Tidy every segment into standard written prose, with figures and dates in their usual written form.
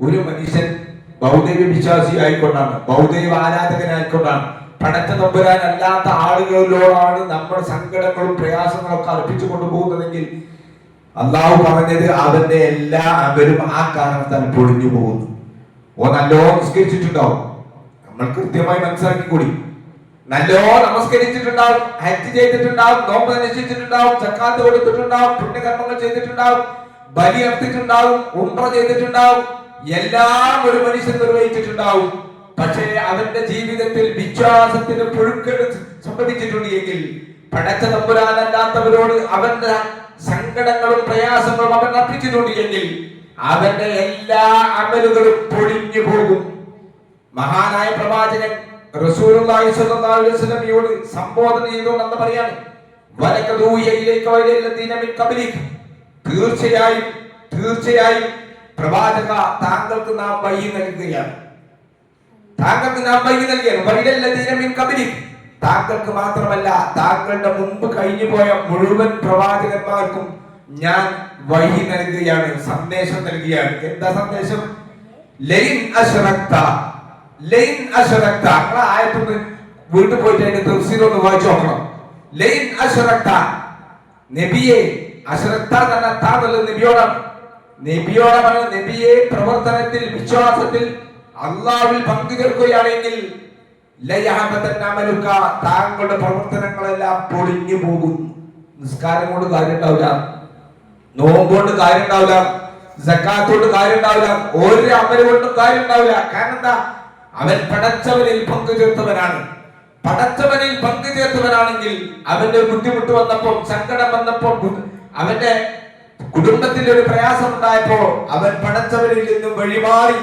ഒരു മനുഷ്യൻ ഭൗതിക വിശ്വാസി ആയിക്കൊണ്ടാണ്, ഭൗതിക ആരാധകനായിക്കൊണ്ടാണ്, പടച്ച തമ്പുരാൻ അല്ലാത്ത ആളുകളിലോടാണ് നമ്മുടെ സങ്കടങ്ങളും പ്രയാസങ്ങളും ഒക്കെ അർപ്പിച്ചു കൊണ്ടുപോകുന്നതെങ്കിൽ അള്ളാഹു പറഞ്ഞത് അവന്റെ എല്ലാ അമലും ആ കാരണത്താൽ പൊളിഞ്ഞു പോകുന്നു. നല്ലോ നമസ്കരിച്ചിട്ടുണ്ടാവും, നമ്മൾ കൃത്യമായി മനസ്സിലാക്കിക്കൂടി. നല്ലോ നമസ്കരിച്ചിട്ടുണ്ടാവും, ഹജ്ജ് ചെയ്തിട്ടുണ്ടാവും, നോമ്പ് അനുഷ്ഠിച്ചിട്ടുണ്ടാവും, സക്കാത്ത് കൊടുത്തിട്ടുണ്ടാവും, പുണ്യകർമ്മങ്ങൾ ചെയ്തിട്ടുണ്ടാവും, ബലി അർപ്പിച്ചിട്ടുണ്ടാവും, ഉംറ ചെയ്തിട്ടുണ്ടാവും, എല്ലാം ഒരു മനുഷ്യൻ നിർവഹിച്ചിട്ടുണ്ടാവും. പക്ഷേ അവന്റെ ജീവിതത്തിൽ വിശ്വാസത്തിന് പുഴുക്കേട് സംഭവിച്ചിട്ടുണ്ട് എങ്കിൽ പടച്ച തമ്പുരാനല്ലാത്തവരോട് അവന്റെ സങ്കടങ്ങളും പ്രയാസങ്ങളും അവൻ അർപ്പിച്ചിട്ടുണ്ട് എങ്കിൽ അവന്റെ എല്ലാ അമലുകളും പൊളിഞ്ഞു പോകും. മഹാനായ പ്രവാചകൻ റസൂലുള്ളാഹി സ്വല്ലല്ലാഹു അലൈഹി വസല്ലമയോട് സംബോധന ചെയ്തുകൊണ്ട് എന്ന് പറയാണ്, തീർച്ചയായും പ്രവാചക താങ്കൾക്ക് നാം വഴി നൽകുകയാണ്, താങ്കൾക്ക് മാത്രമല്ല താങ്കളുടെ മുമ്പ് കഴിഞ്ഞു പോയ മുഴുവൻ പ്രവാചകന്മാർക്കും ഞാൻ വഴി നൽകുകയാണ്, സന്ദേശം നൽകുകയാണ്. എന്താ സന്ദേശം? ആയത്തൊന്ന് വീട്ടിൽ പോയിട്ട് അതിന്റെ തഫ്സീർ ഒന്ന് വായിച്ചു നോക്കണം. നബിയെ നബിയോടെ പറഞ്ഞ നബിയെ പ്രവർത്തനത്തിൽ വിശ്വാസത്തിൽ അള്ളാഹുവിൽ പങ്കു ചേർക്കുകയാണെങ്കിൽ താങ്കളുടെ പ്രവർത്തനങ്ങളെല്ലാം പൊളിഞ്ഞു പോകും. നിസ്കാരം കൊണ്ട് കാര്യം ഉണ്ടാവില്ല, നോമ്പ് കൊണ്ട് കാര്യം ഉണ്ടാവില്ല, സക്കാത്ത് കൊണ്ട് കാര്യം ഉണ്ടാവില്ല, ഒരു അമല് കൊണ്ടും കാര്യം ഉണ്ടാവില്ല. കാരണം എന്താ? അവൻ പടച്ചവനിൽ പങ്കു ചേർത്തവനാണ്. പടച്ചവനിൽ പങ്കു ചേർത്തവനാണെങ്കിൽ അവന്റെ ബുദ്ധിമുട്ട് വന്നപ്പോൾ, സങ്കടം വന്നപ്പോൾ, അവന്റെ കുടുംബത്തിൽ ഒരു പ്രയാസം ഉണ്ടായപ്പോ അവൻ പടച്ചവനിൽ നിന്നും വഴിമാറി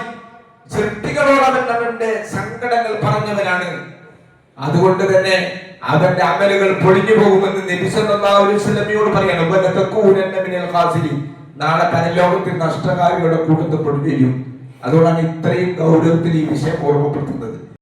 സൃഷ്ടികളോട് അവന്റെ സങ്കടങ്ങൾ പറഞ്ഞവനാണ്. അതുകൊണ്ട് തന്നെ അവന്റെ അമലുകൾ പൊളിഞ്ഞു പോകുമെന്ന് നബി സല്ലല്ലാഹു അലൈഹി വസല്ലമയോട് പറയാണ്, നാളെ പരലോകത്തിൽ നഷ്ടകാരികളുടെ കൂട്ടത്തിൽ പെടുകയും. അതുകൊണ്ടാണ് ഇത്രയും ഗൗരവത്തിൽ ഈ വിഷയം ഓർമ്മപ്പെടുത്തുന്നത്.